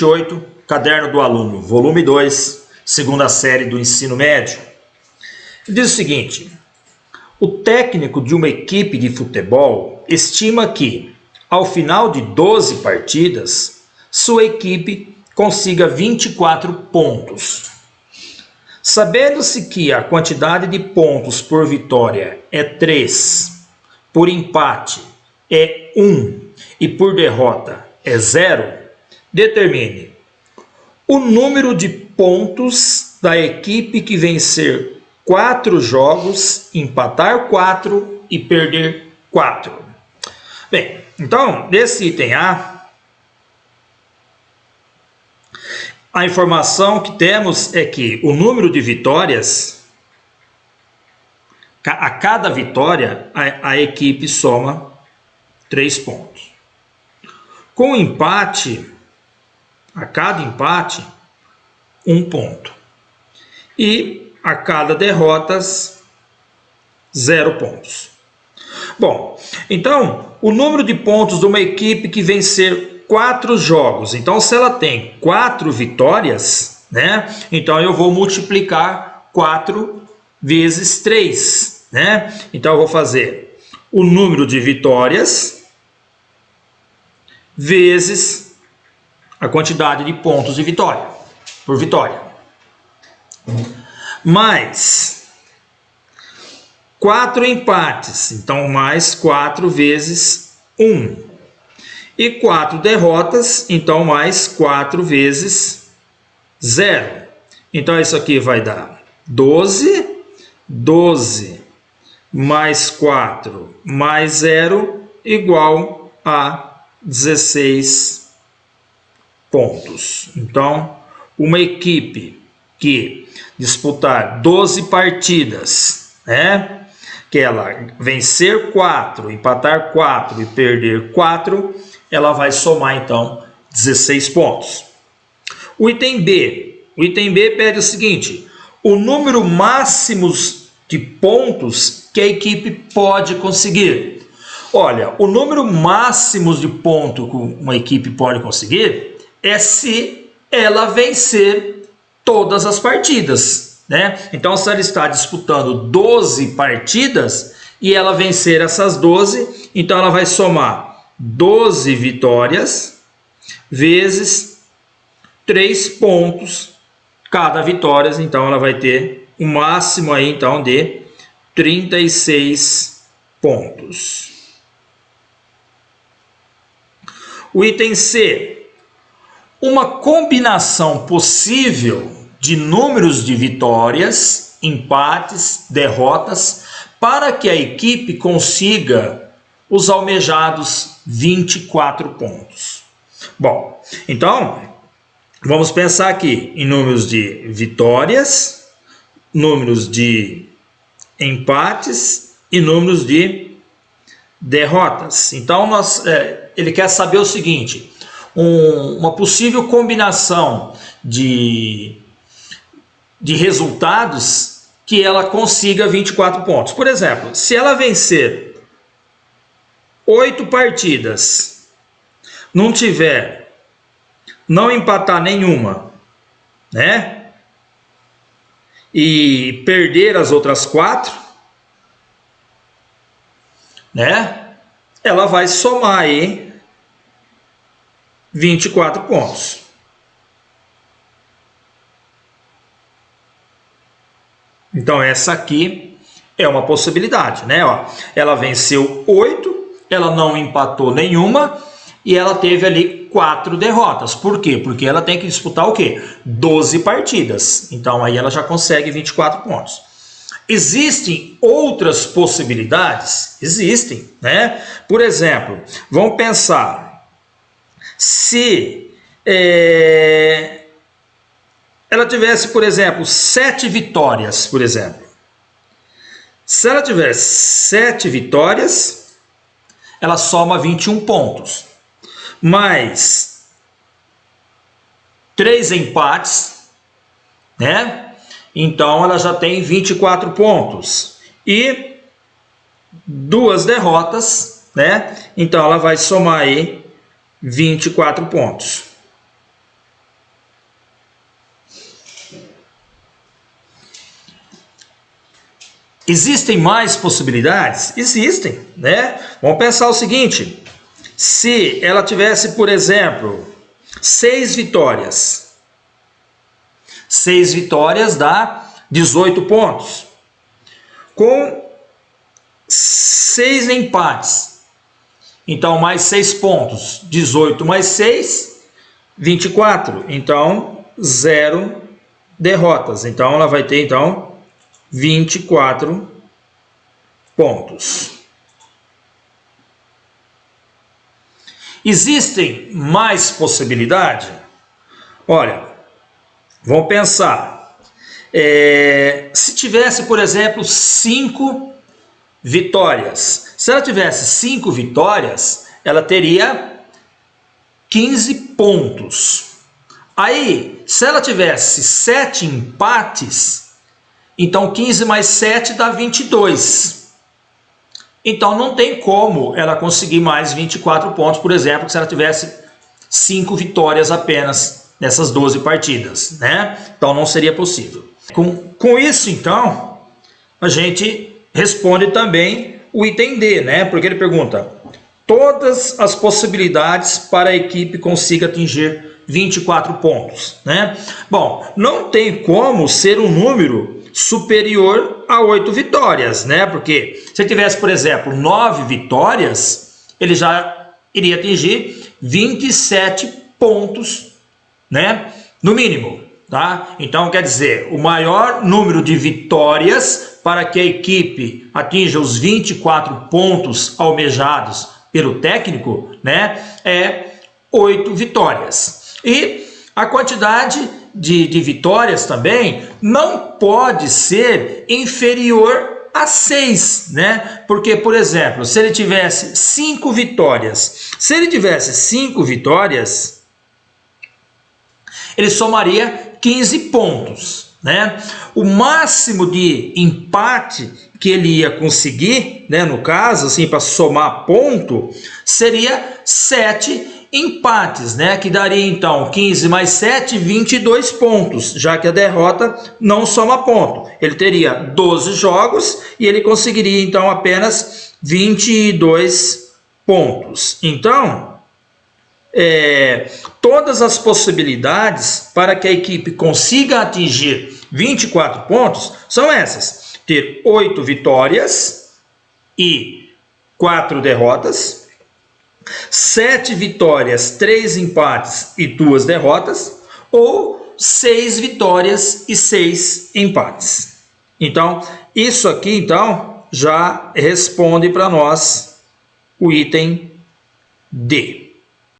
8, Caderno do Aluno, volume 2, segunda série do ensino médio. Diz o seguinte: o técnico de uma equipe de futebol estima que, ao final de 12 partidas, sua equipe consiga 24 pontos. Sabendo-se que a quantidade de pontos por vitória é 3, por empate é 1 e por derrota é 0, determine o número de pontos da equipe que vencer 4 jogos, empatar 4 e perder 4. Bem, então, nesse item a informação que temos é que o número de vitórias, a cada vitória, a equipe soma 3 pontos. Com empate, a cada empate, 1 ponto. E a cada derrotas, 0 pontos. Bom, então, o número de pontos de uma equipe que vencer 4 jogos. Então, se ela tem 4 vitórias, né? Então, eu vou multiplicar 4 vezes 3, né? Então, eu vou fazer o número de vitórias vezes a quantidade de pontos de vitória, por vitória. Mais 4 empates, então mais 4 vezes 1. E 4 derrotas, então mais 4 vezes 0. Então isso aqui vai dar 12, 12 mais 4 mais 0 igual a 16 pontos. Então, uma equipe que disputar 12 partidas, né, que ela vencer 4, empatar 4 e perder 4, ela vai somar então 16 pontos. O item B pede o seguinte: o número máximo de pontos que a equipe pode conseguir. Olha, o número máximo de pontos que uma equipe pode conseguir é se ela vencer todas as partidas, né? Então, se ela está disputando 12 partidas e ela vencer essas 12, então ela vai somar 12 vitórias vezes 3 pontos cada vitória. Então, ela vai ter um máximo aí, então, de 36 pontos. O item C: uma combinação possível de números de vitórias, empates, derrotas, para que a equipe consiga os almejados 24 pontos. Bom, então, vamos pensar aqui em números de vitórias, números de empates e números de derrotas. Então, ele quer saber o seguinte: uma possível combinação de resultados que ela consiga 24 pontos. Por exemplo, se ela vencer 8 partidas, não empatar nenhuma, né? E perder as outras 4, né? Ela vai somar aí 24 pontos. Então, essa aqui é uma possibilidade, né? Ó, ela venceu 8, ela não empatou nenhuma e ela teve ali 4 derrotas. Por quê? Porque ela tem que disputar o quê? 12 partidas. Então, aí ela já consegue 24 pontos. Existem outras possibilidades? Existem, né? Por exemplo, vamos pensar: se ela tivesse, por exemplo, 7 vitórias, por exemplo. Se ela tiver 7 vitórias, ela soma 21 pontos. Mais 3 empates, né? Então ela já tem 24 pontos. E 2 derrotas, né? Então ela vai somar aí 24 pontos. Existem mais possibilidades? Existem, né? Vamos pensar o seguinte: se ela tivesse, por exemplo, 6 vitórias. 6 vitórias dá 18 pontos. Com 6 empates. Então, mais 6 pontos. 18 mais 6, 24. Então, 0 derrotas. Então, ela vai ter, então, 24 pontos. Existem mais possibilidades? Olha, vamos pensar. Se tivesse, por exemplo, 5 vitórias. Se ela tivesse 5 vitórias, ela teria 15 pontos. Aí, se ela tivesse 7 empates, então 15 mais 7 dá 22. Então não tem como ela conseguir mais 24 pontos, por exemplo, se ela tivesse 5 vitórias apenas nessas 12 partidas, né? Então não seria possível. Com isso, então, a gente responde também o item D, né? Porque ele pergunta: todas as possibilidades para a equipe consiga atingir 24 pontos, né? Bom, não tem como ser um número superior a 8 vitórias, né? Porque se ele tivesse, por exemplo, 9 vitórias, ele já iria atingir 27 pontos, né? No mínimo, tá? Então, quer dizer, o maior número de vitórias para que a equipe atinja os 24 pontos almejados pelo técnico, né? É 8 vitórias. E a quantidade de vitórias também não pode ser inferior a 6, né? Porque, por exemplo, se ele tivesse 5 vitórias, ele somaria 15 pontos, né? O máximo de empate que ele ia conseguir, né, no caso, assim, para somar ponto, seria 7 empates, né, que daria então 15 mais 7, 22 pontos, já que a derrota não soma ponto. Ele teria 12 jogos e ele conseguiria então apenas 22 pontos. Então, todas as possibilidades para que a equipe consiga atingir 24 pontos são essas: ter 8 vitórias e 4 derrotas, 7 vitórias, 3 empates e 2 derrotas, ou 6 vitórias e 6 empates. Então, isso aqui então já responde para nós o item D.